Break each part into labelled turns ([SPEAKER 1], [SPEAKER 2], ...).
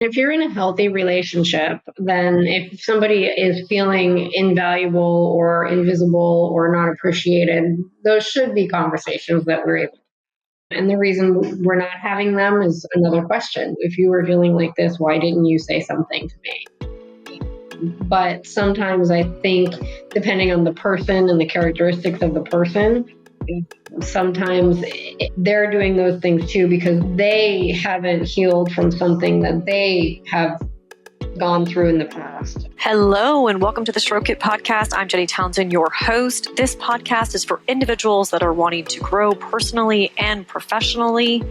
[SPEAKER 1] If you're in a healthy relationship, then if somebody is feeling invaluable or invisible or not appreciated, those should be conversations that we're able. And the reason we're not having them is another question. If you were feeling like this, why didn't you say something to me? But sometimes I think, depending on the person and the characteristics of the person, sometimes they're doing those things too because they haven't healed from something that they have gone through in the past.
[SPEAKER 2] Hello, and welcome to the Stroke It podcast. I'm Andrea Townsend, your host. This podcast is for individuals that are wanting to grow personally and professionally.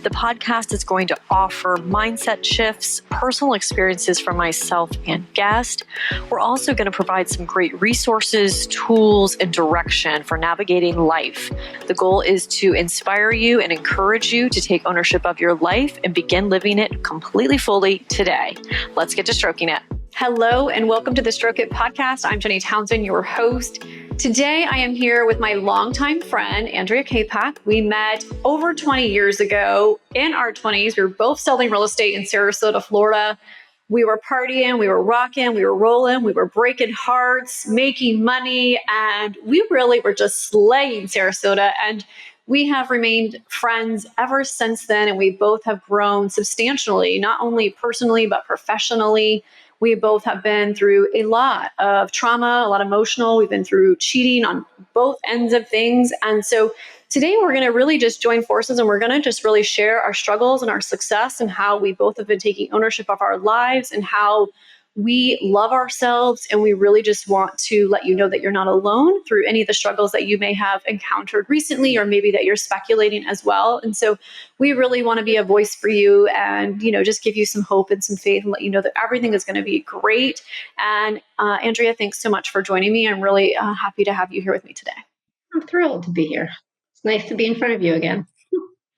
[SPEAKER 2] The podcast is going to offer mindset shifts, personal experiences from myself and guest. We're also going to provide some great resources, tools, and direction for navigating life. The goal is to inspire you and encourage you to take ownership of your life and begin living it completely fully today. Let's get to stroking it. Hello, and welcome to the Stroke It podcast. I'm Andrea Townsend, your host. Today, I am here with my longtime friend, Andrea Capek. We met over 20 years ago in our 20s. We were both selling real estate in Sarasota, Florida. We were partying, we were rocking, we were rolling, we were breaking hearts, making money, and we really were just slaying Sarasota. And we have remained friends ever since then, and we both have grown substantially, not only personally, but professionally. We both have been through a lot of trauma, a lot of emotional. We've been through cheating on both ends of things. And so today we're going to really just join forces and we're going to just really share our struggles and our success and how we both have been taking ownership of our lives and how we love ourselves. And we really just want to let you know that you're not alone through any of the struggles that you may have encountered recently, or maybe that you're speculating as well. And so we really want to be a voice for you and, just give you some hope and some faith and let you know that everything is going to be great. And Andrea, thanks so much for joining me. I'm really happy to have you here with me today.
[SPEAKER 1] I'm thrilled to be here. It's nice to be in front of you again.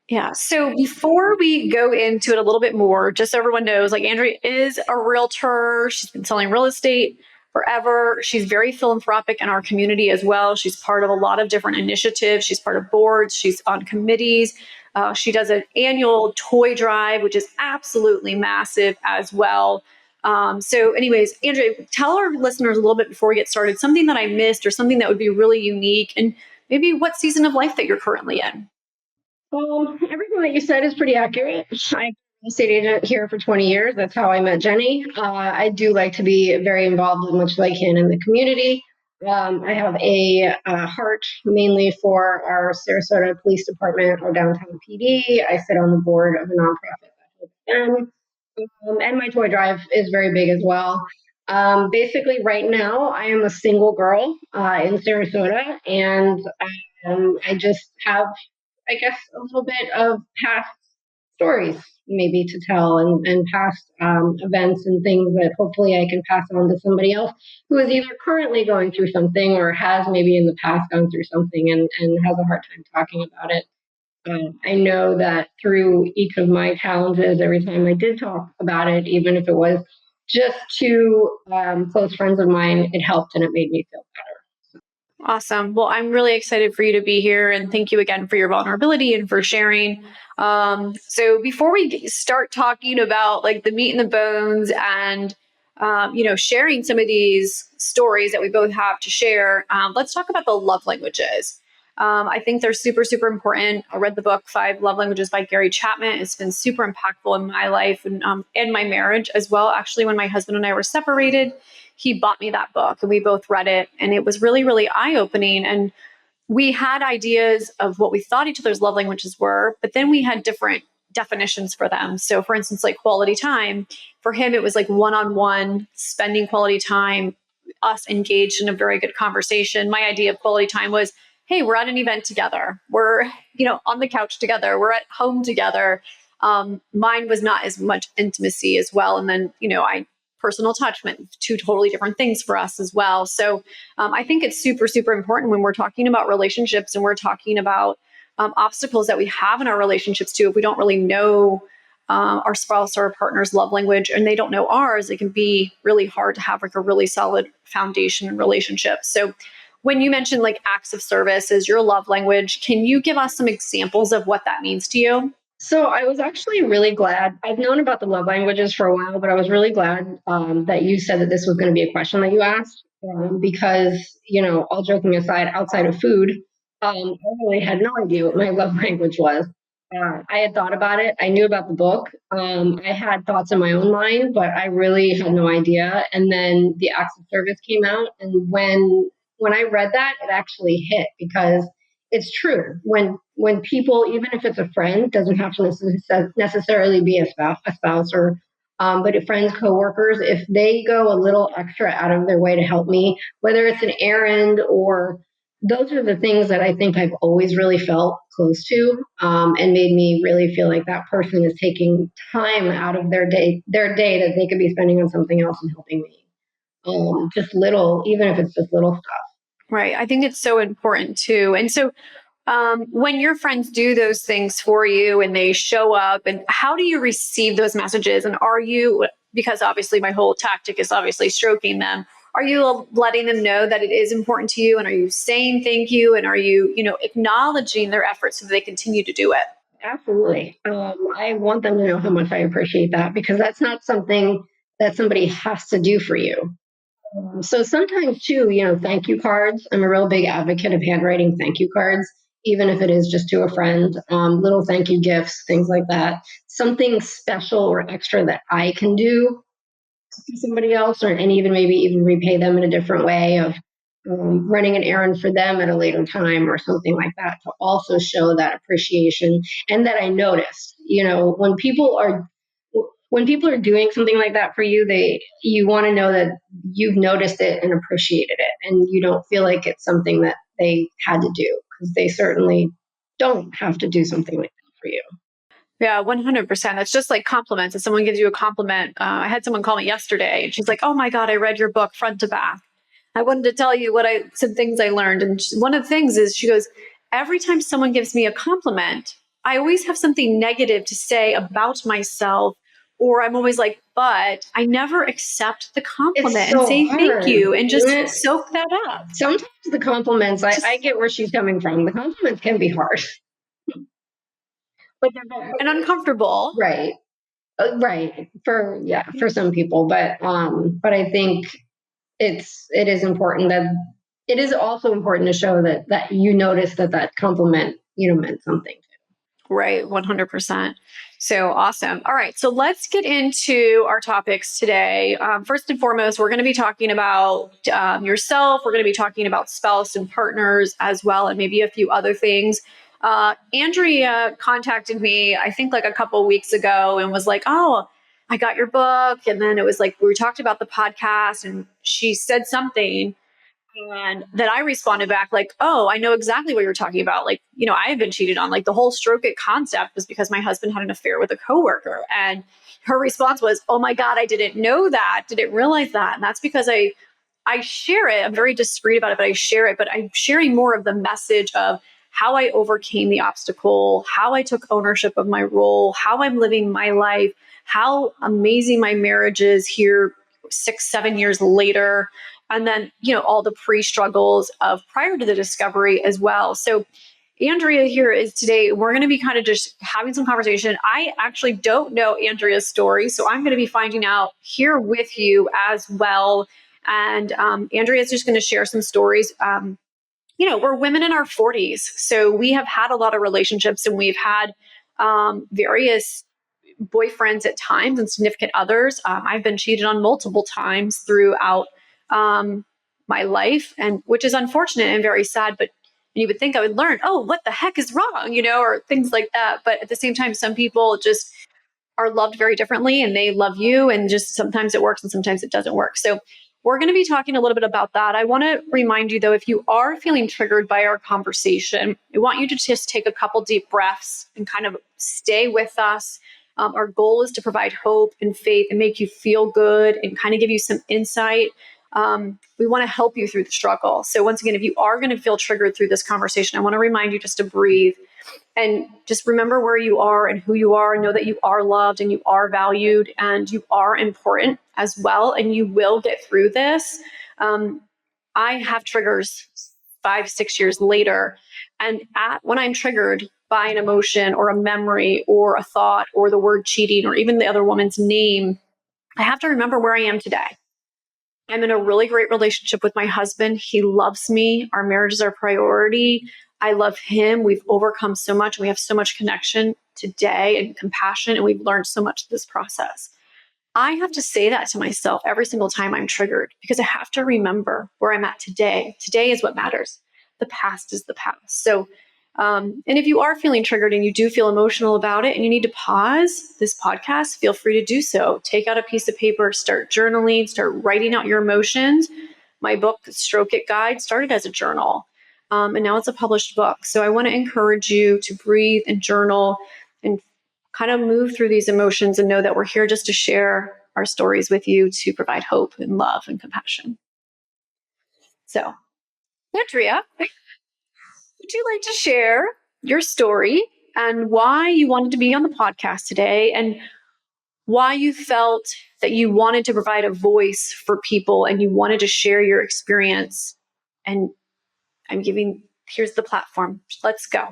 [SPEAKER 2] Yeah. So before we go into it a little bit more, just so everyone knows, Andrea is a realtor. She's been selling real estate forever. She's very philanthropic in our community as well. She's part of a lot of different initiatives. She's part of boards. She's on committees. She does an annual toy drive, which is absolutely massive as well. So anyways, Andrea, tell our listeners a little bit before we get started, something that I missed or something that would be really unique, and maybe what season of life that you're currently in.
[SPEAKER 1] Everything that you said is pretty accurate. I've been a estate agent here for 20 years. That's how I met Jenny. I do like to be very involved as much as I can in the community. I have a heart mainly for our Sarasota Police Department or downtown PD. I sit on the board of a nonprofit that helps them. And my toy drive is very big as well. Basically, right now, I am a single girl in Sarasota, and I just have, I guess, a little bit of past stories maybe to tell and past events and things that hopefully I can pass on to somebody else who is either currently going through something or has maybe in the past gone through something and has a hard time talking about it. I know that through each of my challenges, every time I did talk about it, even if it was just to close friends of mine, it helped and it made me feel better.
[SPEAKER 2] Awesome. Well, I'm really excited for you to be here, and thank you again for your vulnerability and for sharing. So before we start talking about the meat and the bones and, sharing some of these stories that we both have to share, let's talk about the love languages. I think they're super, super important. I read the book 5 Love Languages by Gary Chapman. It's been super impactful in my life and my marriage as well. Actually, when my husband and I were separated, he bought me that book and we both read it. And it was really, really eye-opening. And we had ideas of what we thought each other's love languages were, but then we had different definitions for them. So for instance, quality time, for him, it was one-on-one, spending quality time, us engaged in a very good conversation. My idea of quality time was, hey, we're at an event together. We're, on the couch together. We're at home together. Mine was not as much intimacy as well. And then, personal touch meant 2 totally different things for us as well. So I think it's super, super important when we're talking about relationships and we're talking about obstacles that we have in our relationships too. If we don't really know our spouse or our partner's love language and they don't know ours, it can be really hard to have a really solid foundation in relationships. So when you mentioned acts of service as your love language, can you give us some examples of what that means to you?
[SPEAKER 1] So I was actually really glad. I've known about the love languages for a while, but I was really glad that you said that this was going to be a question that you asked because, all joking aside, outside of food, I really had no idea what my love language was. I had thought about it. I knew about the book. I had thoughts in my own mind, but I really had no idea. And then the acts of service came out, and when I read that, it actually hit because it's true when people, even if it's a friend, doesn't have to necessarily be a spouse or but if friends, coworkers, if they go a little extra out of their way to help me, whether it's an errand or those are the things that I think I've always really felt close to, and made me really feel like that person is taking time out of their day that they could be spending on something else and helping me. Just little, even if it's just little stuff.
[SPEAKER 2] Right. I think it's so important too. And so when your friends do those things for you and they show up, and how do you receive those messages? And are you, because obviously my whole tactic is obviously stroking them, are you letting them know that it is important to you? And are you saying thank you? And are you, acknowledging their efforts so that they continue to do it?
[SPEAKER 1] Absolutely. I want them to know how much I appreciate that because that's not something that somebody has to do for you. So sometimes too, thank you cards. I'm a real big advocate of handwriting thank you cards, even if it is just to a friend. Little thank you gifts, things like that. Something special or extra that I can do to somebody else, and even maybe even repay them in a different way of running an errand for them at a later time or something like that to also show that appreciation and that I noticed. When people are doing something like that for you, you want to know that you've noticed it and appreciated it, and you don't feel like it's something that they had to do because they certainly don't have to do something like that for you.
[SPEAKER 2] Yeah, 100%. That's just like compliments. If someone gives you a compliment, I had someone call me yesterday and she's like, "Oh my God, I read your book front to back. I wanted to tell you some things I learned." And one of the things is she goes, "Every time someone gives me a compliment, I always have something negative to say about myself. Or I'm always like, but I never accept the
[SPEAKER 1] It's
[SPEAKER 2] compliment and
[SPEAKER 1] so
[SPEAKER 2] say thank
[SPEAKER 1] hard,
[SPEAKER 2] you and
[SPEAKER 1] isn't
[SPEAKER 2] just
[SPEAKER 1] it?
[SPEAKER 2] soak that up."
[SPEAKER 1] Sometimes the compliments,
[SPEAKER 2] Just
[SPEAKER 1] I get where she's coming from. The compliments can be hard, but they're
[SPEAKER 2] and uncomfortable.
[SPEAKER 1] right. Right. For some people, but I think it is important that it is also important to show that you notice that compliment, meant something.
[SPEAKER 2] Right, 100%. So awesome. All right, so let's get into our topics today. First and foremost, we're going to be talking about yourself. We're going to be talking about spouse and partners as well, and maybe a few other things. Andrea contacted me, I think like a couple of weeks ago, and was like, "Oh, I got your book." And then it was like, we talked about the podcast, and she said something and then I responded back like, "Oh, I know exactly what you're talking about. Like, I've been cheated on. Like the whole stroke it concept was because my husband had an affair with a coworker." And her response was, "Oh my God, I didn't know that. Didn't realize that." And that's because I share it. I'm very discreet about it, but I share it. But I'm sharing more of the message of how I overcame the obstacle, how I took ownership of my role, how I'm living my life, how amazing my marriage is here 6, 7 years later. And then, all the pre-struggles of prior to the discovery as well. So Andrea here is today. We're going to be kind of just having some conversation. I actually don't know Andrea's story, so I'm going to be finding out here with you as well. And Andrea is just going to share some stories. We're women in our 40s, so we have had a lot of relationships, and we've had various boyfriends at times and significant others. I've been cheated on multiple times throughout my life, and which is unfortunate and very sad. But you would think I would learn, oh, what the heck is wrong, or things like that. But at the same time, some people just are loved very differently and they love you, and just sometimes it works and sometimes it doesn't work. So we're going to be talking a little bit about that. I want to remind you though, if you are feeling triggered by our conversation, I want you to just take a couple deep breaths and kind of stay with us. Our goal is to provide hope and faith and make you feel good and kind of give you some insight. We want to help you through the struggle. So once again, if you are going to feel triggered through this conversation, I want to remind you just to breathe and just remember where you are and who you are, and know that you are loved and you are valued and you are important as well. And you will get through this. I have triggers 5, 6 years later. And when I'm triggered, by an emotion or a memory or a thought or the word cheating or even the other woman's name, I have to remember where I am today. I'm in a really great relationship with my husband. He loves me. Our marriage is our priority. I love him. We've overcome so much. We have so much connection today and compassion, and we've learned so much this process. I have to say that to myself every single time I'm triggered because I have to remember where I'm at today. Today is what matters. The past is the past. So, and if you are feeling triggered and you do feel emotional about it and you need to pause this podcast, feel free to do so. Take out a piece of paper, start journaling, start writing out your emotions. My book, Stroke It Guide, started as a journal, and now it's a published book. So I want to encourage you to breathe and journal and kind of move through these emotions and know that we're here just to share our stories with you to provide hope and love and compassion. So, Andrea, would you like to share your story and why you wanted to be on the podcast today and why you felt that you wanted to provide a voice for people and you wanted to share your experience? And here's the platform. Let's go.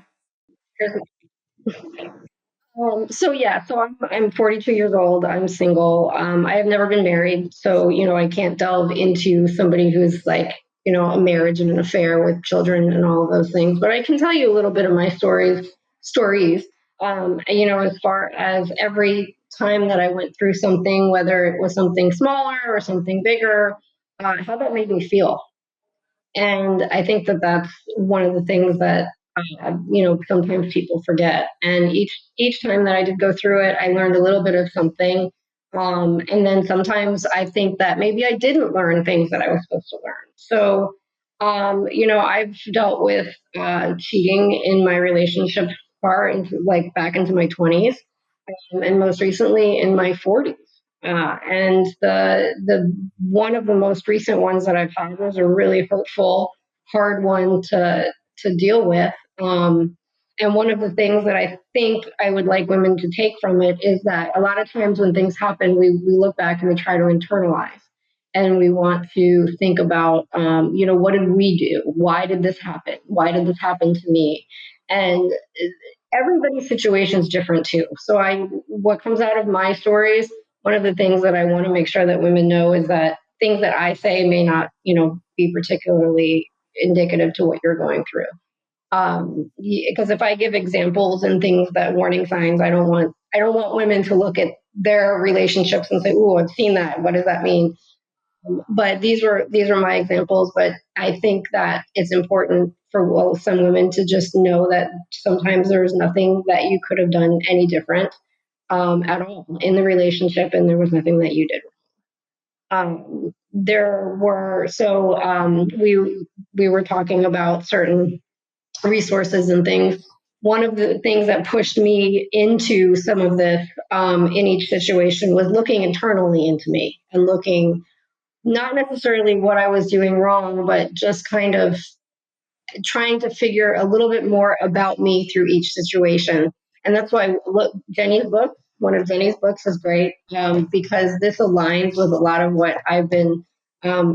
[SPEAKER 1] I'm 42 years old. I'm single. I have never been married, so I can't delve into somebody who's like a marriage and an affair with children and all of those things. But I can tell you a little bit of my stories. As far as every time that I went through something, whether it was something smaller or something bigger, how that made me feel. And I think that that's one of the things that sometimes people forget. And each time that I did go through it, I learned a little bit of something. And then sometimes I think that maybe I didn't learn things that I was supposed to learn. So, I've dealt with cheating in my relationship far into like back into my 20s, and most recently in my 40s. And the one of the most recent ones that I've had was a really hurtful, hard one to deal with. And one of the things that I think I would like women to take from it is that a lot of times when things happen, we look back and we try to internalize. And we want to think about, what did we do? Why did this happen? Why did this happen to me? And everybody's situation is different too. So what comes out of my stories, one of the things that I want to make sure that women know is that things that I say may not, be particularly indicative to what you're going through. Because if I give examples and things that warning signs, I don't want women to look at their relationships and say, "Oh, I've seen that. What does that mean?" But these were my examples. But I think that it's important for some women to just know that sometimes there's nothing that you could have done any different at all in the relationship, and there was nothing that you did. We were talking about certain resources and things. One of the things that pushed me into some of this in each situation was looking internally into me and looking not necessarily what I was doing wrong, but just kind of trying to figure a little bit more about me through each situation. And that's why one of Jenny's books is great because this aligns with a lot of what I've been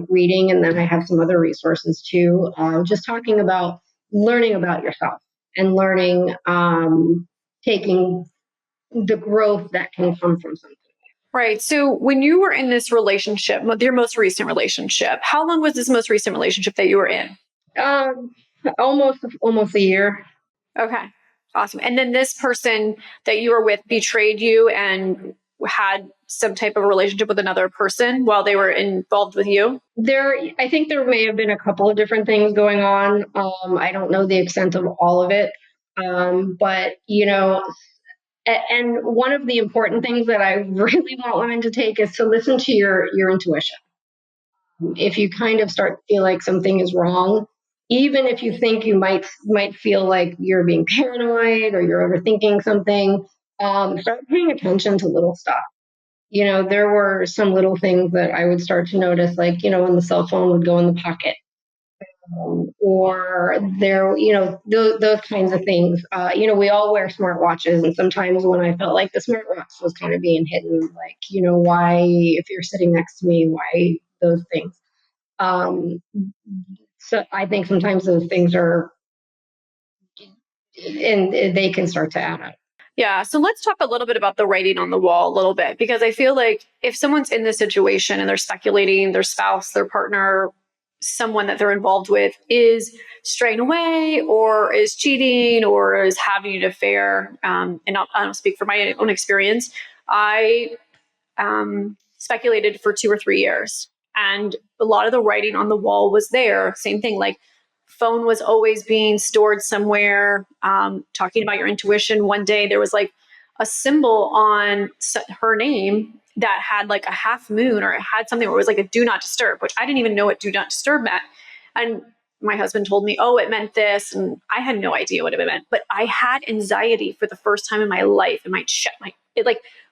[SPEAKER 1] reading. And then I have some other resources too, just talking about learning about yourself and learning, taking the growth that can come from something.
[SPEAKER 2] Right. So when you were in this relationship, your most recent relationship, how long was this most recent relationship that you were in?
[SPEAKER 1] Almost a year.
[SPEAKER 2] Okay. Awesome. And then this person that you were with betrayed you and had some type of relationship with another person while they were involved with you?
[SPEAKER 1] I think there may have been a couple of different things going on. I don't know the extent of all of it. But, and one of the important things that I really want women to take is to listen to your intuition. If you kind of start to feel like something is wrong, even if you think you might feel like you're being paranoid or you're overthinking something, start paying attention to little stuff. There were some little things that I would start to notice, like, when the cell phone would go in the pocket, or there, those kinds of things. We all wear smartwatches, and sometimes when I felt like the smartwatch was kind of being hidden, like, why, if you're sitting next to me, why those things. So I think sometimes those things are and they can start to add up.
[SPEAKER 2] Yeah. So let's talk a little bit about the writing on the wall a little bit, because I feel like if someone's in this situation and they're speculating their spouse, their partner, someone that they're involved with is straying away or is cheating or is having an affair, and I'll speak for my own experience. I speculated for 2 or 3 years. And a lot of the writing on the wall was there. Same thing, like phone was always being stored somewhere. Talking about your intuition, one day there was like a symbol on her name that had like a half moon, or it had something where it was like a do not disturb, which I didn't even know what do not disturb meant. And my husband told me, oh, it meant this. And I had no idea what it meant. But I had anxiety for the first time in my life. And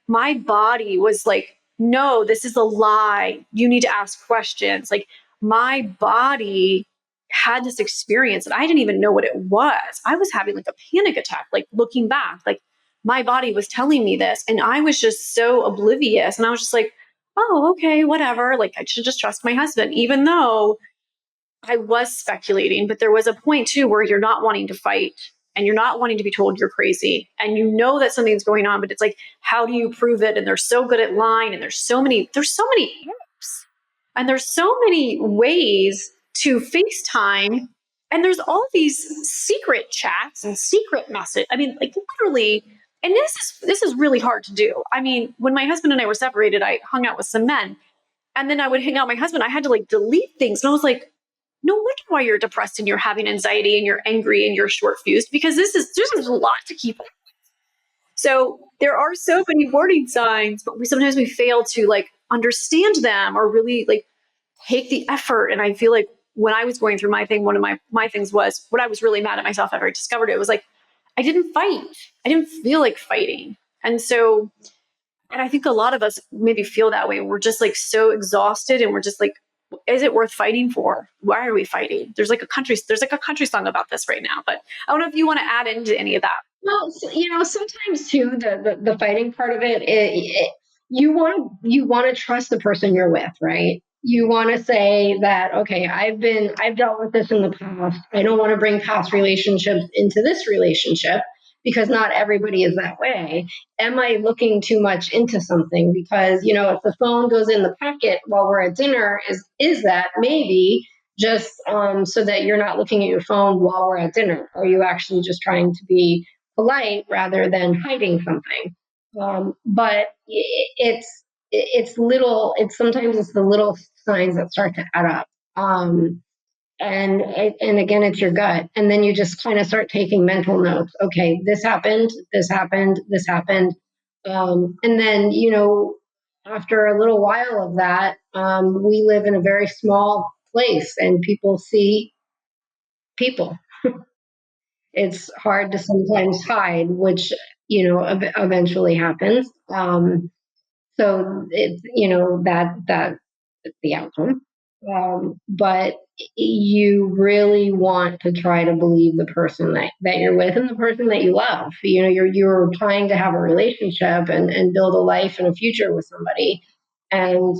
[SPEAKER 2] my body was like, no, this is a lie. You need to ask questions. Like my body had this experience and I didn't even know what it was. I was having like a panic attack, like looking back, like my body was telling me this. And I was just so oblivious. And I was just like, oh, okay, whatever. Like I should just trust my husband, even though I was speculating. But there was a point too where you're not wanting to fight and you're not wanting to be told you're crazy and you know that something's going on, but it's like, how do you prove it? And they're so good at lying, and there's so many apps, and there's so many ways to FaceTime, and there's all these secret chats and secret message. I mean, like literally, and this is really hard to do. I mean, when my husband and I were separated, I hung out with some men, and then I would hang out with my husband. I had to like delete things, and I was like, no wonder why you're depressed and you're having anxiety and you're angry and you're short fused, because this is a lot to keep up. So there are so many warning signs, but sometimes we fail to like understand them or really like take the effort. And I feel like when I was going through my thing, one of my things was when I was really mad at myself after I discovered it was like, I didn't fight. I didn't feel like fighting. And I think a lot of us maybe feel that way. We're just like so exhausted and we're just like, is it worth fighting for? Why are we fighting? There's like a country song about this right now, but I don't know if you want to add into any of that.
[SPEAKER 1] Well, sometimes too, the fighting part of it, you want to trust the person you're with, right? You want to say that, okay, I've dealt with this in the past. I don't want to bring past relationships into this relationship because not everybody is that way. Am I looking too much into something? Because, if the phone goes in the pocket while we're at dinner, is that maybe just so that you're not looking at your phone while we're at dinner? Are you actually just trying to be polite rather than hiding something? But sometimes it's the little signs that start to add up. And again, it's your gut. And then you just kind of start taking mental notes. Okay, this happened, this happened, this happened. And then, after a little while of that, we live in a very small place and people see people. It's hard to sometimes hide, which, eventually happens. So it's, that's the outcome. But you really want to try to believe the person that you're with and the person that you love. You're trying to have a relationship and build a life and a future with somebody. And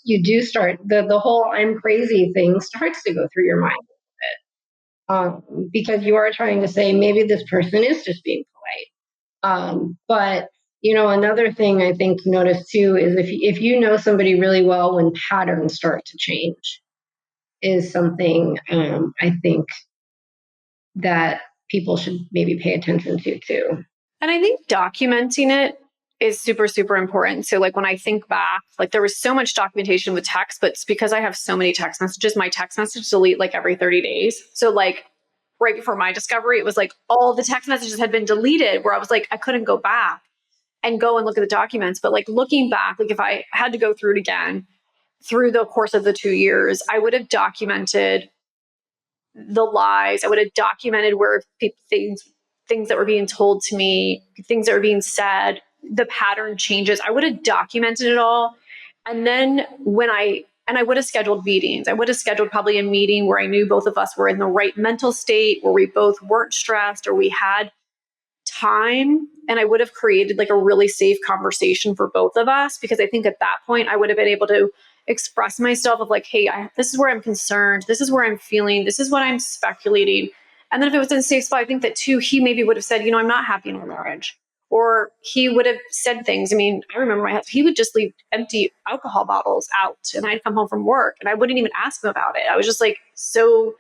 [SPEAKER 1] you do start the whole "I'm crazy" thing starts to go through your mind, because you are trying to say maybe this person is just being polite. But another thing I think to notice too is if you know somebody really well, when patterns start to change, is something I think that people should maybe pay attention to too.
[SPEAKER 2] And I think documenting it is super, super important. So like when I think back, like there was so much documentation with text, but it's because I have so many text messages, my text message delete like every 30 days. So like right before my discovery, it was like all the text messages had been deleted, where I was like, I couldn't go back and go and look at the documents. But like looking back, like if I had to go through it again through the course of the 2 years, I would have documented the lies. I would have documented where things that were being told to me, things that were being said, the pattern changes. I would have documented it all. And then I would have scheduled meetings. I would have scheduled probably a meeting where I knew both of us were in the right mental state, where we both weren't stressed, or we had time. And I would have created like a really safe conversation for both of us, because I think at that point I would have been able to express myself of like, hey, this is where I'm concerned. This is where I'm feeling. This is what I'm speculating. And then if it was in a safe spot, I think that too, he maybe would have said, I'm not happy in our marriage. Or he would have said things. I mean, I remember my husband, he would just leave empty alcohol bottles out, and I'd come home from work and I wouldn't even ask him about it. I was just like so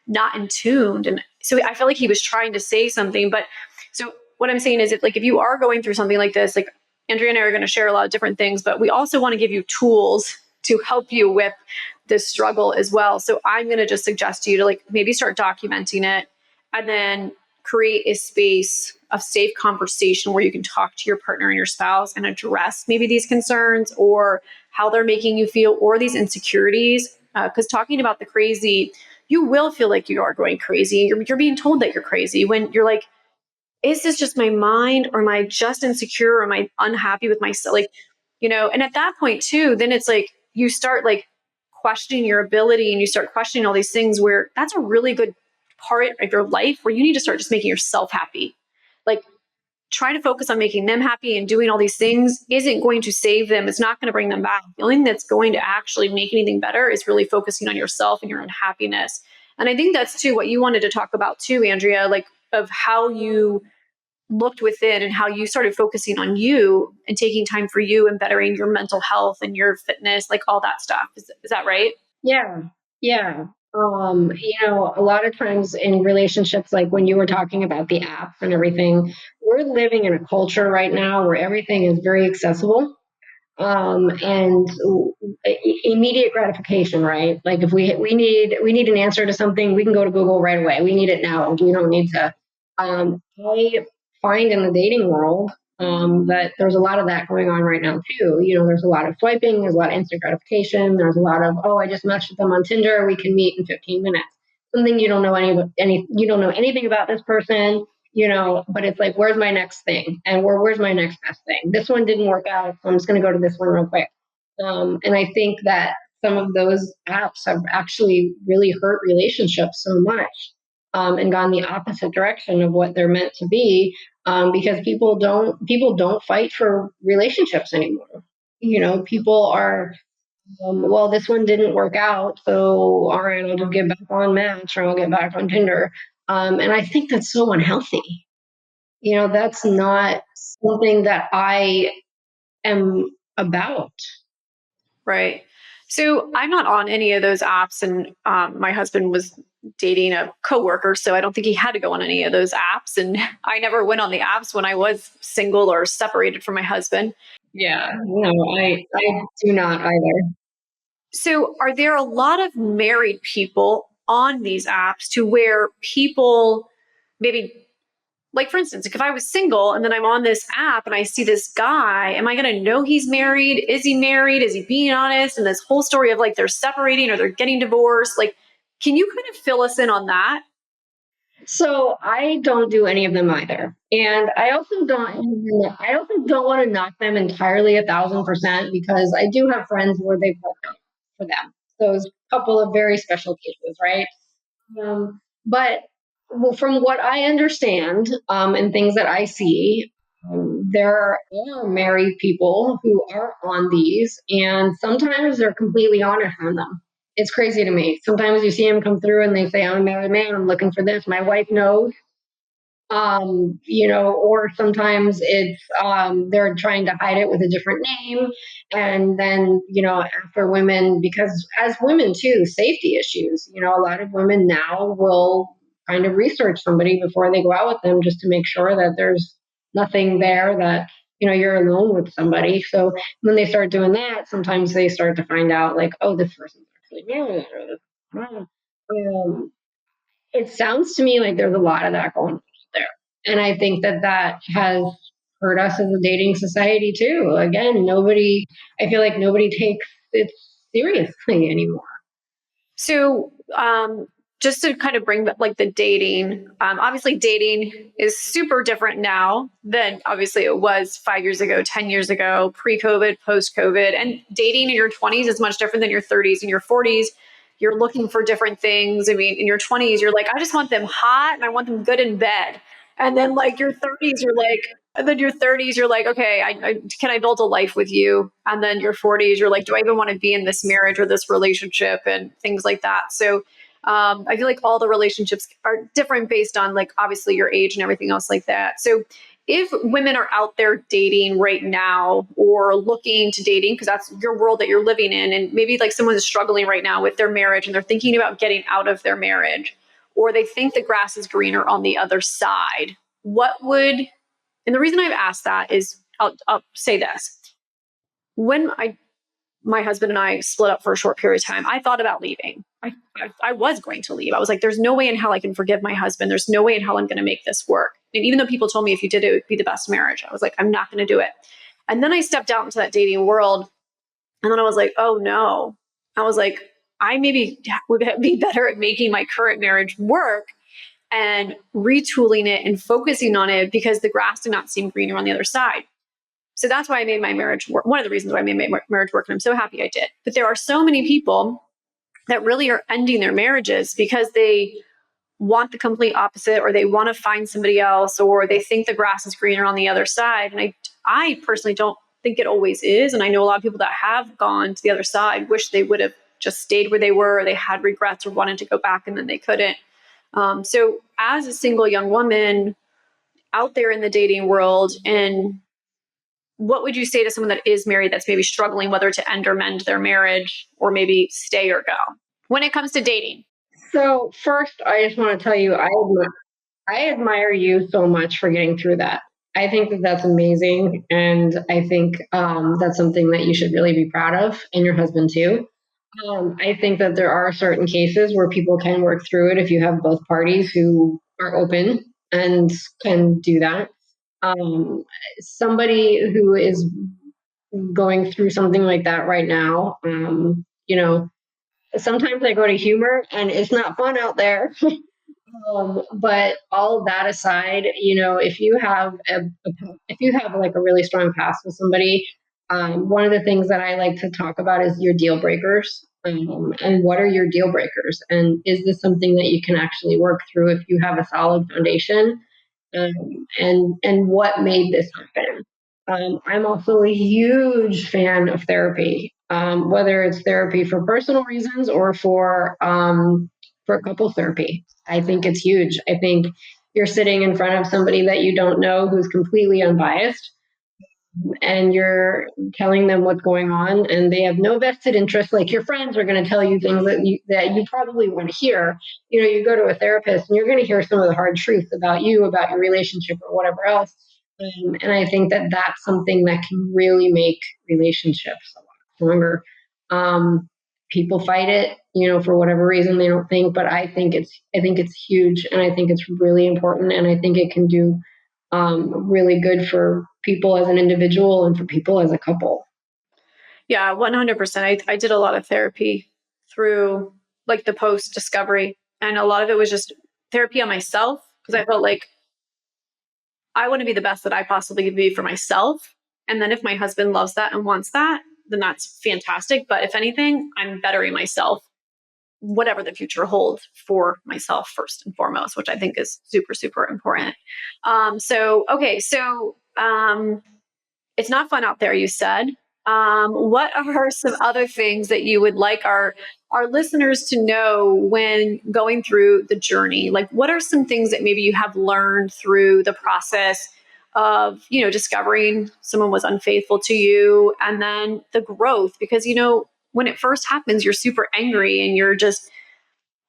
[SPEAKER 2] not in tune. And so I felt like he was trying to say something. But so what I'm saying is, if you are going through something like this, like Andrea and I are going to share a lot of different things, but we also want to give you tools to help you with this struggle as well. So I'm going to just suggest to you to maybe start documenting it, and then create a space of safe conversation where you can talk to your partner and your spouse and address maybe these concerns or how they're making you feel or these insecurities. Because talking about the crazy, you will feel like you are going crazy. You're being told that you're crazy when you're like, is this just my mind, or am I just insecure, or am I unhappy with myself? And at that point too, then it's like you start questioning your ability, and you start questioning all these things where that's a really good part of your life where you need to start just making yourself happy. Like trying to focus on making them happy and doing all these things isn't going to save them. It's not going to bring them back. The only thing that's going to actually make anything better is really focusing on yourself and your own happiness. And I think that's too what you wanted to talk about too, Andrea, of how you looked within and how you started focusing on you and taking time for you and bettering your mental health and your fitness, all that stuff. Is that right?
[SPEAKER 1] Yeah. Yeah. A lot of times in relationships, like when you were talking about the apps and everything, we're living in a culture right now where everything is very accessible. And immediate gratification, right? Like if we need an answer to something, we can go to Google right away. We need it now. We don't need to. I find in the dating world that there's a lot of that going on right now too. There's a lot of swiping, there's a lot of instant gratification, there's a lot of, oh, I just matched with them on Tinder, we can meet in 15 minutes. Something you don't know you don't know anything about this person, but it's like, where's my next thing? And where's my next best thing? This one didn't work out, so I'm just going to go to this one real quick. And I think that some of those apps have actually really hurt relationships so much, and gone the opposite direction of what they're meant to be, because people don't fight for relationships anymore. People are, well, this one didn't work out, so all right, I'll just get back on Match or I'll get back on Tinder. And I think that's so unhealthy. That's not something that I am about.
[SPEAKER 2] Right. So I'm not on any of those apps, and my husband was dating a coworker, so I don't think he had to go on any of those apps. And I never went on the apps when I was single or separated from my husband.
[SPEAKER 1] Yeah, no, I do not either.
[SPEAKER 2] So are there a lot of married people on these apps to where people maybe, like for instance, if I was single and then I'm on this app and I see this guy, am I going to know he's married? Is he married? Is he being honest? And this whole story of they're separating or they're getting divorced. Can you kind of fill us in on that?
[SPEAKER 1] So I don't do any of them either, and I also don't want to knock them entirely 1,000%, because I do have friends where they've worked out for them. Those couple of very special cases, right? But well, from what I understand, and things that I see, there are married people who are on these, and sometimes they're completely honest on them. It's crazy to me. Sometimes you see them come through and they say, I'm a married man, I'm looking for this. My wife knows, or sometimes it's, they're trying to hide it with a different name. And then, after women, because as women too, safety issues, a lot of women now will kind of research somebody before they go out with them, just to make sure that there's nothing there, that, you're alone with somebody. So when they start doing that, sometimes they start to find out like, oh, this person's actually married, or this. It sounds to me like there's a lot of that going on there. And I think that that has hurt us as a dating society too. Again, I feel like nobody takes it seriously anymore.
[SPEAKER 2] So, just to kind of bring the dating, obviously dating is super different now than obviously it was 5 years ago, 10 years ago, pre-COVID, post-COVID. And dating in your 20s is much different than your 30s. In your 40s, you're looking for different things. I mean, in your 20s, you're like, I just want them hot and I want them good in bed. And then your 30s, you're like, and then your 30s, you're like, okay, can I build a life with you? And then your 40s, you're like, do I even want to be in this marriage or this relationship and things like that? So I feel like all the relationships are different based on like obviously your age and everything else like that. So if women are out there dating right now or looking to dating, because that's your world that you're living in, and maybe like someone is struggling right now with their marriage and they're thinking about getting out of their marriage, or they think the grass is greener on the other side, what would, and the reason I've asked that is I'll say this. When my husband and I split up for a short period of time, I thought about leaving. I was going to leave. I was like, there's no way in hell I can forgive my husband. There's no way in hell I'm going to make this work. And even though people told me if you did it, it would be the best marriage, I was like, I'm not going to do it. And then I stepped out into that dating world. And then I was like, oh no. I was like, I maybe would be better at making my current marriage work and retooling it and focusing on it because the grass did not seem greener on the other side. So that's why I made my marriage work. One of the reasons why I made my marriage work, and I'm so happy I did. But there are so many people that really are ending their marriages because they want the complete opposite, or they want to find somebody else, or they think the grass is greener on the other side. And I personally don't think it always is. And I know a lot of people that have gone to the other side wish they would have just stayed where they were, or they had regrets or wanted to go back and then they couldn't. So as a single young woman out there in the dating world, and what would you say to someone that is married that's maybe struggling whether to end or mend their marriage, or maybe stay or go when it comes to dating?
[SPEAKER 1] So first, I just want to tell you, I admire you so much for getting through that. I think that that's amazing, and I think that's something that you should really be proud of, and your husband too. I think that there are certain cases where people can work through it if you have both parties who are open and can do that. Um, Somebody who is going through something like that right now, sometimes I go to humor and it's not fun out there. But all of that aside, if you have if you have like a really strong past with somebody, one of the things that I like to talk about is your deal breakers. And what are your deal breakers? And is this something that you can actually work through if you have a solid foundation? And what made this happen? I'm also a huge fan of therapy, whether it's therapy for personal reasons or for couples therapy. I think it's huge. I think you're sitting in front of somebody that you don't know who's completely unbiased, and you're telling them what's going on, and they have no vested interest. Like your friends are going to tell you things that you probably want to hear. You go to a therapist and you're going to hear some of the hard truths about you, about your relationship or whatever else. And I think that that's something that can really make relationships a lot stronger. People fight it, for whatever reason they don't think, but I think it's huge, and I think it's really important, and I think it can do really good for people as an individual and for people as a couple.
[SPEAKER 2] Yeah, 100%. I did a lot of therapy through like the post discovery, and a lot of it was just therapy on myself because I felt like I want to be the best that I possibly can be for myself. And then if my husband loves that and wants that, then that's fantastic. But if anything, I'm bettering myself, whatever the future holds for myself first and foremost, which I think is super, super important. Okay, so it's not fun out there, you said. What are some other things that you would like our listeners to know when going through the journey? Like, what are some things that maybe you have learned through the process of, discovering someone was unfaithful to you, and then the growth? Because, when it first happens, you're super angry and you're just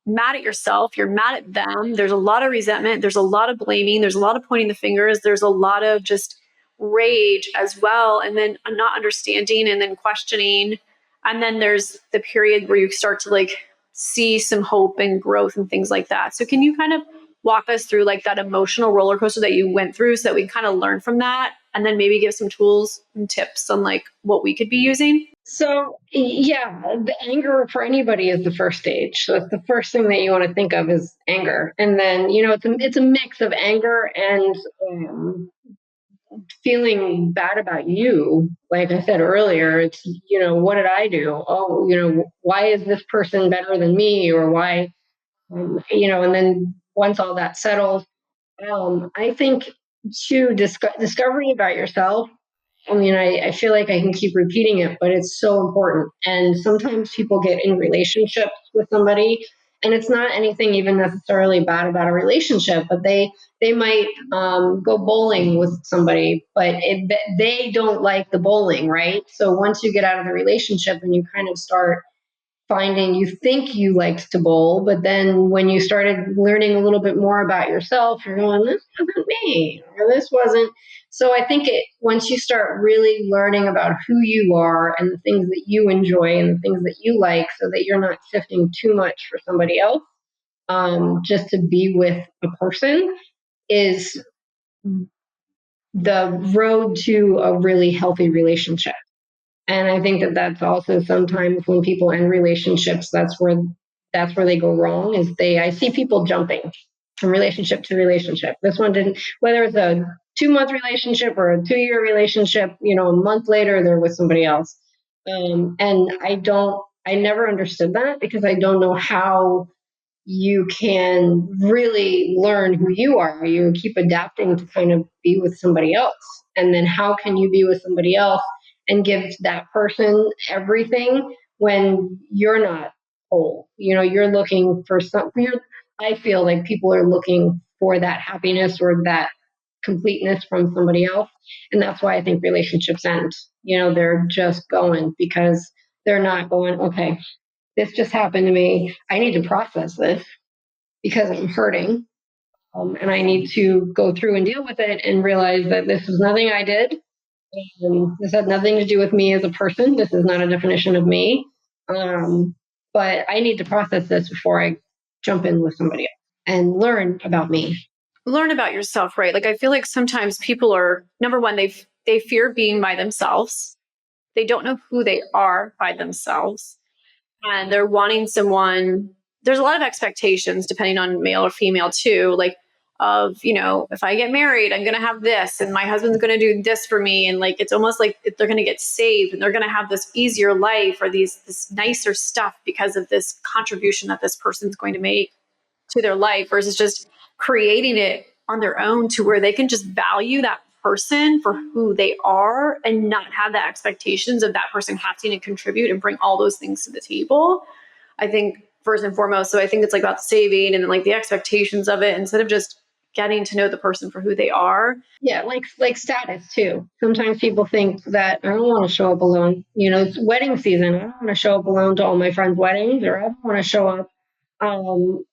[SPEAKER 2] mad at yourself, you're mad at them. There's a lot of resentment, there's a lot of blaming, there's a lot of pointing the fingers, there's a lot of just rage as well, and then not understanding and then questioning. And then there's the period where you start to like see some hope and growth and things like that. So can you kind of walk us through like that emotional roller coaster that you went through so that we can kind of learn from that, and then maybe give some tools and tips on like what we could be using?
[SPEAKER 1] So, yeah, the anger for anybody is the first stage. So it's the first thing that you want to think of is anger. And then, it's a mix of anger and feeling bad about you. Like I said earlier, it's, what did I do? Oh, why is this person better than me? Or why, and then once all that settles, I think to discovery about yourself. I mean, I feel like I can keep repeating it, but it's so important. And sometimes people get in relationships with somebody And it's not anything even necessarily bad about a relationship, but they might go bowling with somebody, but they don't like the bowling, right? So once you get out of the relationship and you kind of start finding you think you liked to bowl, but then when you started learning a little bit more about yourself, you're going, this wasn't me, or this wasn't. So I think once you start really learning about who you are and the things that you enjoy and the things that you like, so that you're not shifting too much for somebody else, just to be with a person, is the road to a really healthy relationship. And I think that that's also sometimes when people end relationships, that's where they go wrong. I see people jumping from relationship to relationship. This one didn't, whether it's a 2-month relationship or a 2-year relationship, a month later they're with somebody else. And I never understood that, because I don't know how you can really learn who you are. You keep adapting to kind of be with somebody else. And then how can you be with somebody else and give that person everything when you're not whole? You're looking for something. I feel like people are looking for that happiness or that completeness from somebody else. And that's why I think relationships end. They're just going because they're not going, okay, this just happened to me. I need to process this because I'm hurting. And I need to go through and deal with it and realize that this is nothing I did. And this had nothing to do with me as a person. This is not a definition of me. But I need to process this before I jump in with somebody else and learn about me.
[SPEAKER 2] Learn about yourself, right? Like I feel like sometimes people are, number one, they fear being by themselves. They don't know who they are by themselves. And they're wanting someone. There's a lot of expectations depending on male or female too, like of, if I get married, I'm going to have this and my husband's going to do this for me. And like, it's almost like they're going to get saved and they're going to have this easier life or this nicer stuff because of this contribution that this person's going to make to their life, versus just creating it on their own to where they can just value that person for who they are and not have the expectations of that person having to contribute and bring all those things to the table. I think first and foremost. So I think it's like about saving and like the expectations of it instead of just getting to know the person for who they are.
[SPEAKER 1] Yeah, like status too. Sometimes people think that I don't want to show up alone. It's wedding season. I don't want to show up alone to all my friends' weddings, or I don't want to show up. And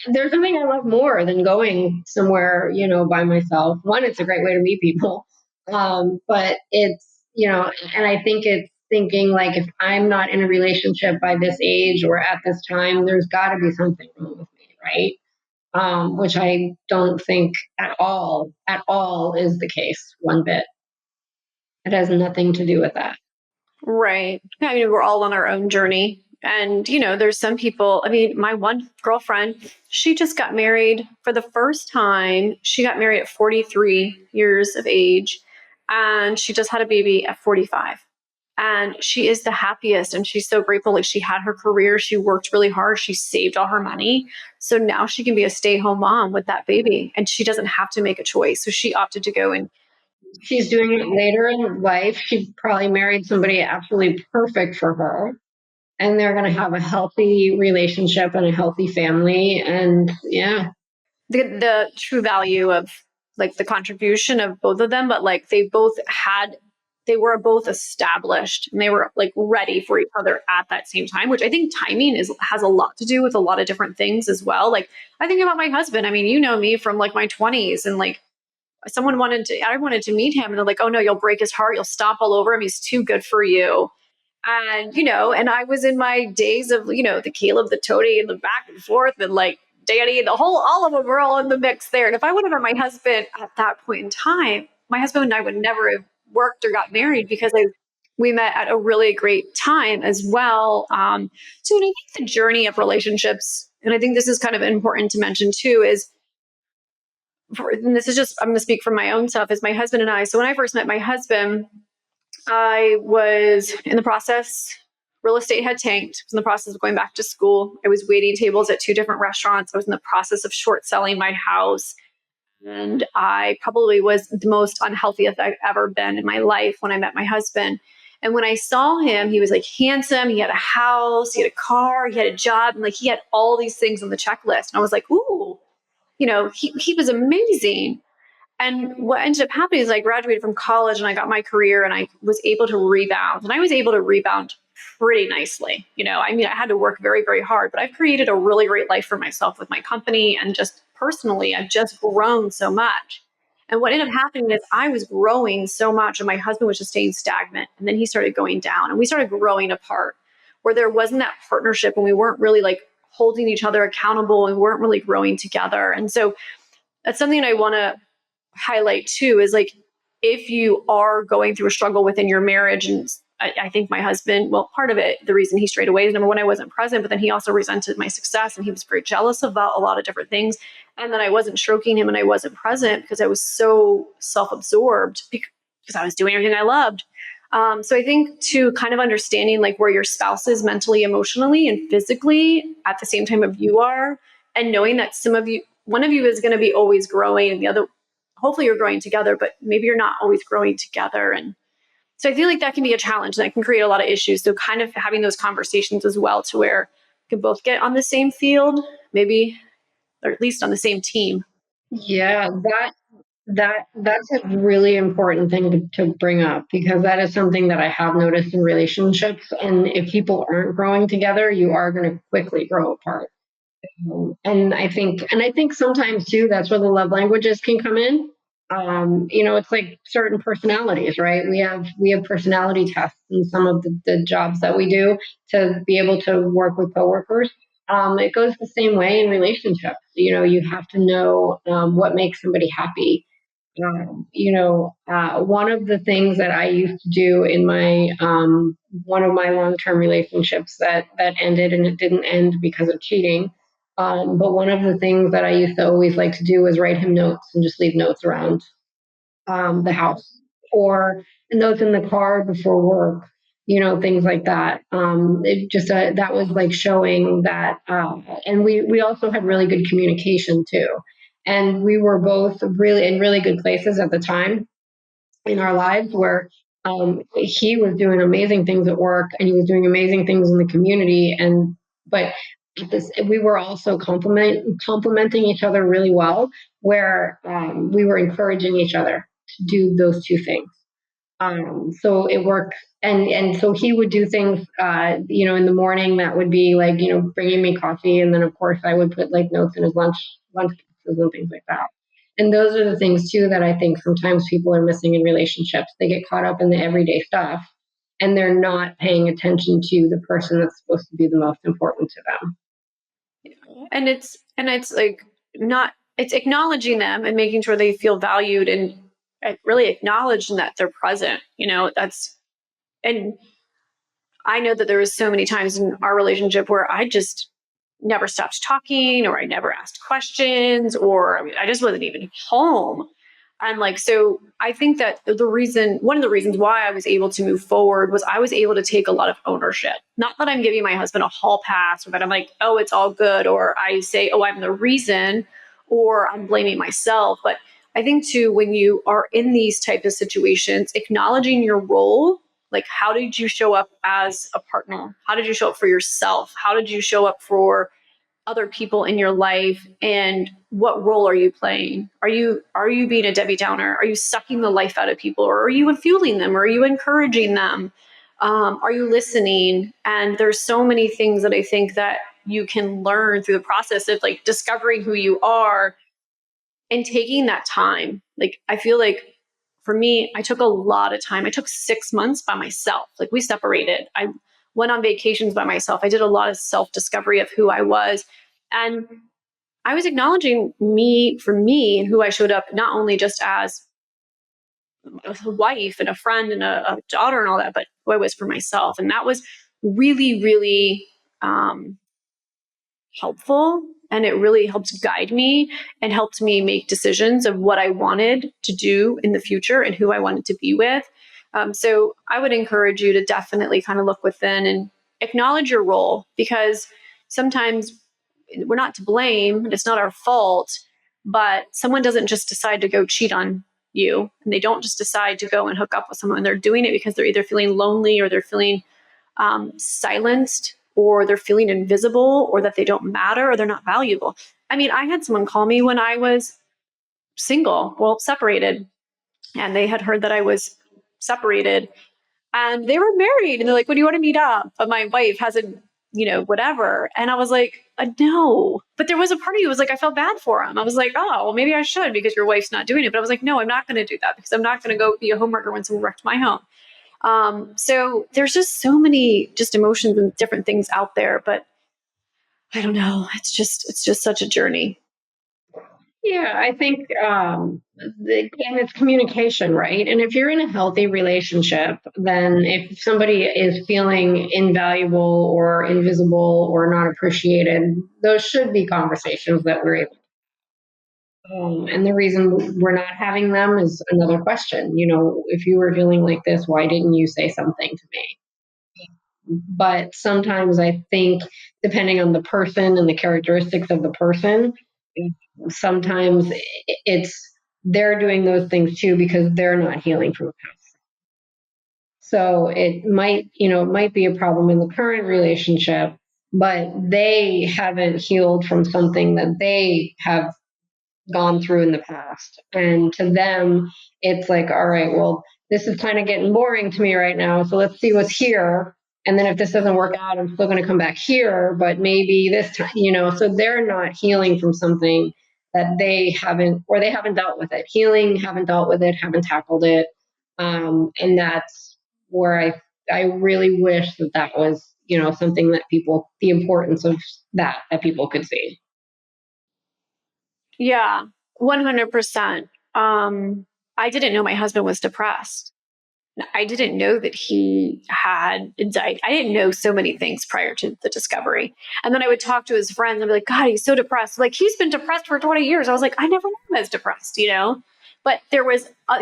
[SPEAKER 1] there's nothing I love more than going somewhere, by myself. One, it's a great way to meet people. But it's, and I think it's thinking like, if I'm not in a relationship by this age or at this time, there's got to be something wrong with me, right? Which I don't think at all is the case one bit. It has nothing to do with that.
[SPEAKER 2] Right. I mean, we're all on our own journey. And, there's some people, I mean, my one girlfriend, she just got married for the first time. She got married at 43 years of age, and she just had a baby at 45. And she is the happiest, and she's so grateful. Like, she had her career, she worked really hard, she saved all her money. So now she can be a stay-home mom with that baby, and she doesn't have to make a choice. So she opted to go and
[SPEAKER 1] She's doing it later in life. She probably married somebody absolutely perfect for her, and they're going to have a healthy relationship and a healthy family. And yeah,
[SPEAKER 2] the true value of like the contribution of both of them, but like they were both established and they were like ready for each other at that same time, which I think timing has a lot to do with a lot of different things as well. Like I think about my husband. I mean, me from like my 20s, and like I wanted to meet him, and they're like, oh no, you'll break his heart, you'll stomp all over him, he's too good for you. And, and I was in my days of, the Caleb, the Toady, and the back and forth, and like Danny, and all of them were all in the mix there. And if I would have met my husband at that point in time, my husband and I would never have worked or got married, because we met at a really great time as well. So I think the journey of relationships, and I think this is kind of important to mention too, is, and this is just, I'm going to speak from my own self, is my husband and I. So when I first met my husband, I was in the process, real estate had tanked. I was in the process of going back to school. I was waiting tables at 2 different restaurants. I was in the process of short selling my house. And I probably was the most unhealthy I've ever been in my life when I met my husband. And when I saw him, he was like handsome. He had a house, he had a car, he had a job, and like he had all these things on the checklist. And I was like, ooh, he was amazing. And what ended up happening is I graduated from college and I got my career and I was able to rebound. And I was able to rebound pretty nicely. I mean, I had to work very, very hard, but I've created a really great life for myself with my company. And just personally, I've just grown so much. And what ended up happening is I was growing so much and my husband was just staying stagnant. And then he started going down and we started growing apart where there wasn't that partnership and we weren't really like holding each other accountable and we weren't really growing together. And so that's something I want to highlight too is like if you are going through a struggle within your marriage, and I think my husband, well, part of it, the reason he strayed away is number one, I wasn't present, but then he also resented my success and he was very jealous about a lot of different things. And then I wasn't stroking him and I wasn't present because I was so self-absorbed because I was doing everything I loved. So I think to kind of understanding like where your spouse is mentally, emotionally, and physically at the same time of you are, and knowing that one of you is going to be always growing and the other, hopefully you're growing together, but maybe you're not always growing together. And so I feel like that can be a challenge and that can create a lot of issues. So kind of having those conversations as well to where you can both get on the same field, maybe, or at least on the same team.
[SPEAKER 1] Yeah, that's a really important thing to bring up because that is something that I have noticed in relationships. And if people aren't growing together, you are going to quickly grow apart. And I think sometimes too, that's where the love languages can come in. It's like certain personalities, right? We have personality tests in some of the jobs that we do to be able to work with coworkers. It goes the same way in relationships. You have to know what makes somebody happy. One of the things that I used to do in my one of my long-term relationships that ended, and it didn't end because of cheating. But one of the things that I used to always like to do was write him notes and just leave notes around the house or notes in the car before work, things like that. That was like showing that, and we also had really good communication too. And we were both really in really good places at the time in our lives where he was doing amazing things at work and he was doing amazing things in the community. But we were also complimenting each other really well, where we were encouraging each other to do those two things. So it worked, and so he would do things, in the morning that would be like, bringing me coffee, and then of course I would put like notes in his lunch boxes and things like that. And those are the things too that I think sometimes people are missing in relationships. They get caught up in the everyday stuff, and they're not paying attention to the person that's supposed to be the most important to them.
[SPEAKER 2] And it's like not, it's acknowledging them and making sure they feel valued and really acknowledging that they're present. And I know that there was so many times in our relationship where I just never stopped talking or I never asked questions or I just wasn't even home. And like, so I think that one of the reasons why I was able to move forward was I was able to take a lot of ownership. Not that I'm giving my husband a hall pass or that I'm like, oh, it's all good. Or I say, oh, I'm the reason, or I'm blaming myself. But I think too, when you are in these type of situations, acknowledging your role, like how did you show up as a partner? How did you show up for yourself? How did you show up for other people in your life, and what role are you playing? Are you being a Debbie Downer? Are you sucking the life out of people, or are you fueling them? Or are you encouraging them? Are you listening? And there's so many things that I think that you can learn through the process of like discovering who you are and taking that time. Like I feel like for me, I took a lot of time. I took 6 months by myself. Like we separated. I went on vacations by myself. I did a lot of self-discovery of who I was. And I was acknowledging me for me and who I showed up, not only just as a wife and a friend and a daughter and all that, but who I was for myself. And that was really, really helpful. And it really helped guide me and helped me make decisions of what I wanted to do in the future and who I wanted to be with. So I would encourage you to definitely kind of look within and acknowledge your role, because sometimes we're not to blame. It's not our fault, but someone doesn't just decide to go cheat on you, and they don't just decide to go and hook up with someone. They're doing it because they're either feeling lonely, or they're feeling silenced, or they're feeling invisible, or that they don't matter, or they're not valuable. I mean, I had someone call me when I was separated, and they had heard that I was separated, and they were married, and they're like, "What do you want to meet up?" But my wife hasn't, whatever. And I was like, no. But there was a part of you was like, I felt bad for him. I was like, oh, well, maybe I should, because your wife's not doing it. But I was like, no, I'm not going to do that, because I'm not going to go be a homewrecker when someone wrecked my home. So there's just so many just emotions and different things out there, but I don't know. It's just such a journey.
[SPEAKER 1] Yeah, I think, and it's communication, right? And if you're in a healthy relationship, then if somebody is feeling invaluable or invisible or not appreciated, those should be conversations that we're able. And the reason we're not having them is another question. If you were feeling like this, why didn't you say something to me? But sometimes I think, depending on the person and the characteristics of the person, sometimes it's they're doing those things too because they're not healing from the past. So it might be a problem in the current relationship, but they haven't healed from something that they have gone through in the past. And to them, it's like, all right, well, this is kind of getting boring to me right now. So let's see what's here. And then if this doesn't work out, I'm still going to come back here, but maybe this time, so they're not healing from something that they haven't dealt with it. Healing, haven't dealt with it, haven't tackled it. And that's where I really wish that was, something that the importance of that people could see.
[SPEAKER 2] Yeah, 100%. I didn't know my husband was depressed. I didn't know that he had anxiety. I didn't know so many things prior to the discovery. And then I would talk to his friends and be like, God, he's so depressed. Like, he's been depressed for 20 years. I was like, I never knew him as depressed. But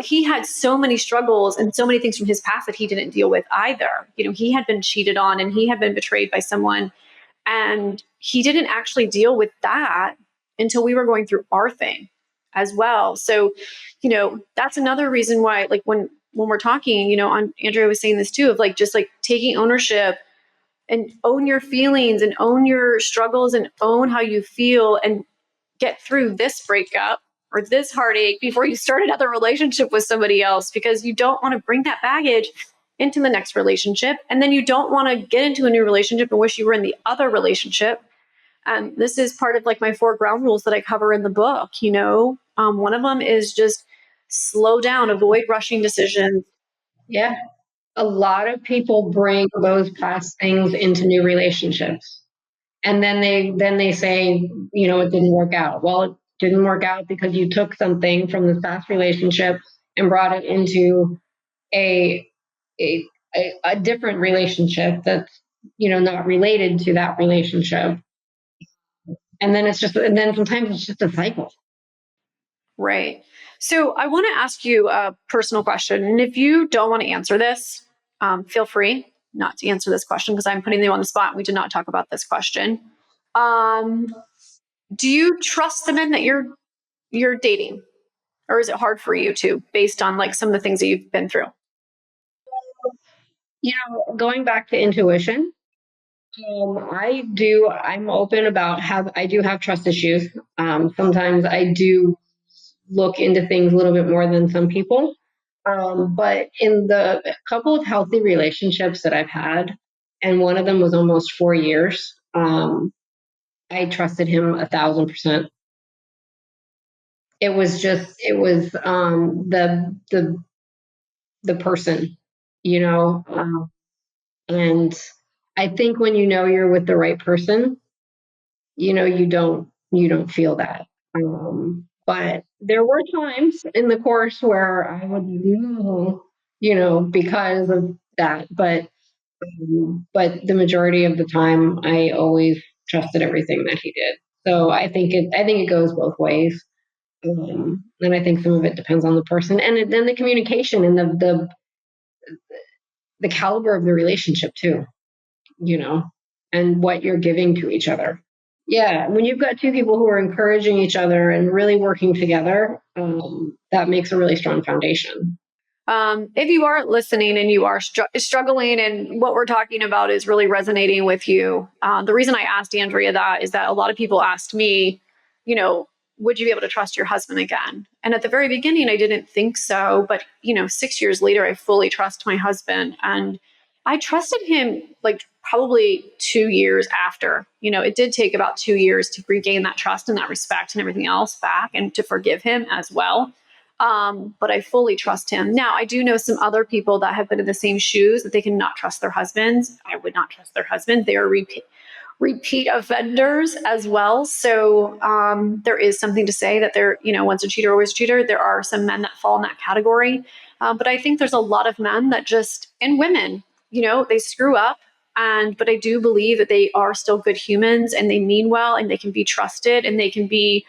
[SPEAKER 2] he had so many struggles and so many things from his past that he didn't deal with either. He had been cheated on, and he had been betrayed by someone. And he didn't actually deal with that until we were going through our thing as well. So, that's another reason why, like, when we're talking, on Andrea was saying this too, of like, just like taking ownership and own your feelings and own your struggles and own how you feel, and get through this breakup or this heartache before you start another relationship with somebody else, because you don't want to bring that baggage into the next relationship. And then you don't want to get into a new relationship and wish you were in the other relationship. And this is part of like my 4 ground rules that I cover in the book. One of them is just slow down, avoid rushing decisions.
[SPEAKER 1] Yeah. A lot of people bring those past things into new relationships. And then they say, it didn't work out. Well, it didn't work out because you took something from this past relationship and brought it into a a, a different relationship that's, not related to that relationship. And then sometimes it's just a cycle.
[SPEAKER 2] Right. So I want to ask you a personal question. And if you don't want to answer this, feel free not to answer this question, because I'm putting you on the spot. We did not talk about this question. Um, do you trust the men that you're dating? Or is it hard for you to, based on like some of the things that you've been through?
[SPEAKER 1] Going back to intuition, I'm open about how I do have trust issues. Sometimes I do look into things a little bit more than some people. But in the couple of healthy relationships that I've had, and one of them was almost 4 years, I trusted him 1,000%. It was the person, you know, and I think when you're with the right person, you don't feel that. But there were times in the course where I would, because of that. But the majority of the time, I always trusted everything that he did. So I think it goes both ways. And I think some of it depends on the person, and then the communication and the caliber of the relationship too, and what you're giving to each other. Yeah, when you've got two people who are encouraging each other and really working together, that makes a really strong foundation.
[SPEAKER 2] If you are listening and you are struggling and what we're talking about is really resonating with you, the reason I asked Andrea that is that a lot of people asked me, you know, would you be able to trust your husband again? And at the very beginning, I didn't think so. But, 6 years later, I fully trust my husband. And I trusted him like probably 2 years after. It did take about 2 years to regain that trust and that respect and everything else back and to forgive him as well. But I fully trust him. Now, I do know some other people that have been in the same shoes that they cannot trust their husbands. I would not trust their husband. They are repeat offenders as well. So there is something to say that they're, once a cheater, always a cheater. There are some men that fall in that category. But I think there's a lot of men that just, and women, they screw up. But I do believe that they are still good humans and they mean well and they can be trusted and they can be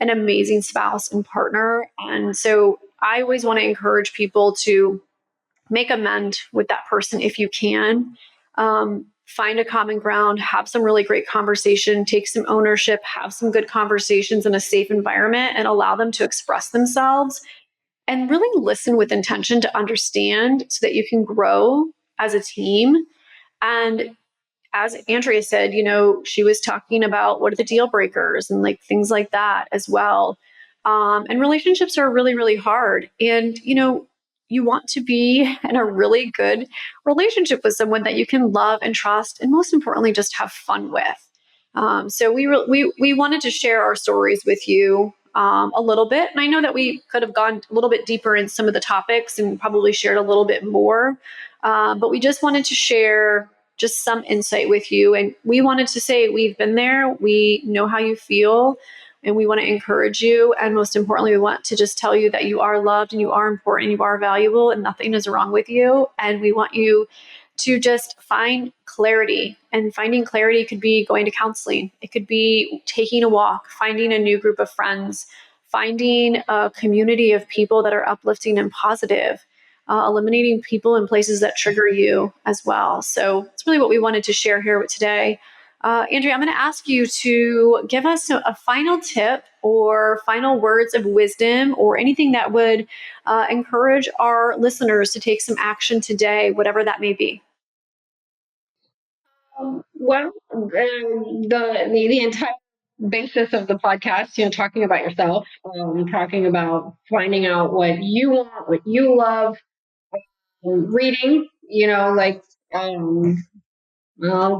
[SPEAKER 2] an amazing spouse and partner. And so I always want to encourage people to make amend with that person if you can. Find a common ground, have some really great conversation, take some ownership, have some good conversations in a safe environment, and allow them to express themselves and really listen with intention to understand so that you can grow as a team. And as Andrea said, she was talking about what are the deal breakers and like things like that as well. And relationships are really, really hard. And, you want to be in a really good relationship with someone that you can love and trust, and most importantly, just have fun with. So we wanted to share our stories with you a little bit. And I know that we could have gone a little bit deeper in some of the topics and probably shared a little bit more. But we just wanted to share just some insight with you. And we wanted to say we've been there, we know how you feel, and we want to encourage you. And most importantly, we want to just tell you that you are loved and you are important, you are valuable, and nothing is wrong with you. And we want you to just find clarity. And finding clarity could be going to counseling, it could be taking a walk, finding a new group of friends, finding a community of people that are uplifting and positive. Eliminating people and places that trigger you as well. So it's really what we wanted to share here today. Andrea, I'm going to ask you to give us a final tip or final words of wisdom or anything that would encourage our listeners to take some action today, whatever that may be.
[SPEAKER 1] Well, the entire basis of the podcast, talking about yourself, talking about finding out what you want, what you love, reading, like I'll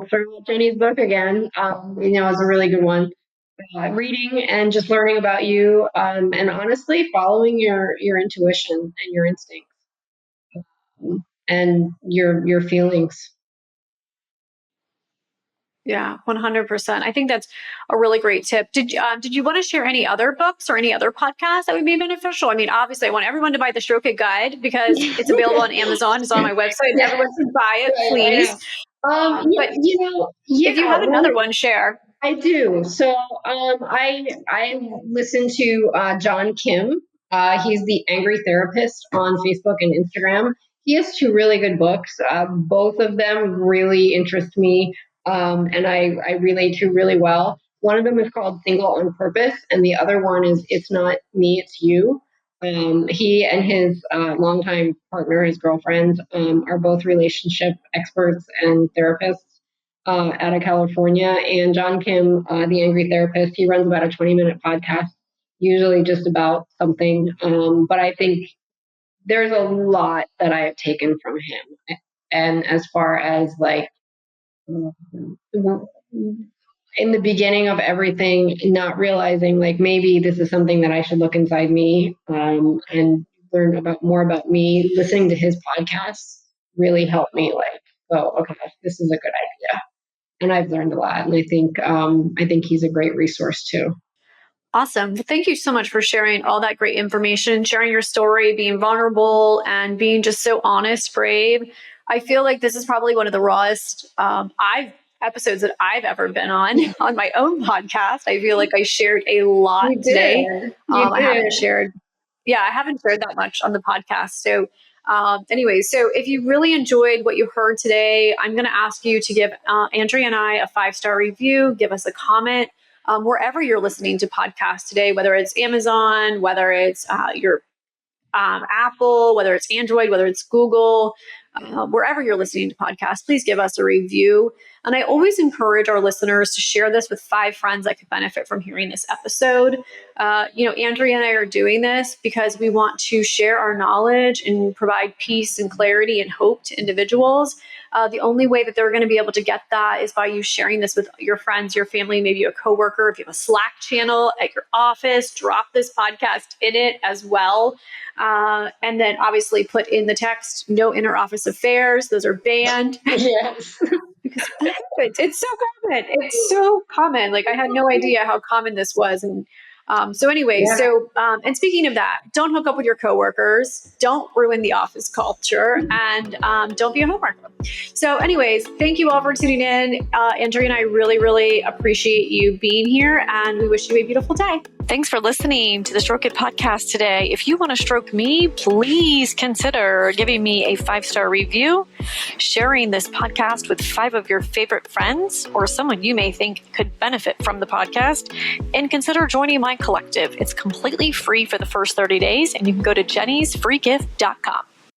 [SPEAKER 1] throw out Jenny's book again, is a really good one. Reading and just learning about you, and honestly, following your intuition and your instincts, and your feelings.
[SPEAKER 2] Yeah, 100%. I think that's a really great tip. Did you want to share any other books or any other podcasts that would be beneficial? I mean, obviously, I want everyone to buy the Stroke It Guide because it's available on Amazon. It's on my website.
[SPEAKER 1] Yeah.
[SPEAKER 2] Everyone should buy it,
[SPEAKER 1] Right,
[SPEAKER 2] please.
[SPEAKER 1] but
[SPEAKER 2] if you have another one, share.
[SPEAKER 1] I do. So I listen to John Kim. He's the Angry Therapist on Facebook and Instagram. He has two really good books. Both of them really interest me, and I relate to really well. One of them is called Single on Purpose, and the other one is It's Not Me, It's You. He and his longtime partner, his girlfriend, are both relationship experts and therapists out of California. And John Kim, the Angry Therapist, he runs about a 20-minute podcast, usually just about something. But I think there's a lot that I have taken from him. And as far as like in the beginning of everything, not realizing like maybe this is something that I should look inside me and learn more about me, listening to his podcasts really helped me like, oh, okay, this is a good idea. And I've learned a lot. And I think he's a great resource too.
[SPEAKER 2] Awesome. Well, thank you so much for sharing all that great information, sharing your story, being vulnerable, and being just so honest, brave. I feel like this is probably one of the rawest episodes that I've ever been on my own podcast. I feel like I shared a lot today. I haven't shared that much on the podcast. So Anyway, so if you really enjoyed what you heard today, I'm going to ask you to give Andrea and I a 5-star review, give us a comment wherever you're listening to podcasts today, whether it's Amazon, whether it's your Apple, whether it's Android, whether it's Google, wherever you're listening to podcasts, please give us a review. And I always encourage our listeners to share this with 5 friends that could benefit from hearing this episode. Andrea and I are doing this because we want to share our knowledge and provide peace and clarity and hope to individuals. The only way that they're going to be able to get that is by you sharing this with your friends, your family, maybe a coworker. If you have a Slack channel at your office, drop this podcast in it as well. And then obviously put in the text, no inter-office affairs. Those are banned.
[SPEAKER 1] Yes.
[SPEAKER 2] Because it's so common. It's so common. Like I had no idea how common this was. And and speaking of that, don't hook up with your coworkers, don't ruin the office culture, and don't be a homeworker. So anyways, thank you all for tuning in. Andrea and I really, really appreciate you being here, and we wish you a beautiful day. Thanks for listening to the Stroke It podcast today. If you want to stroke me, please consider giving me a 5-star review, sharing this podcast with 5 of your favorite friends or someone you may think could benefit from the podcast, and consider joining my collective. It's completely free for the first 30 days, and you can go to jennysfreegift.com.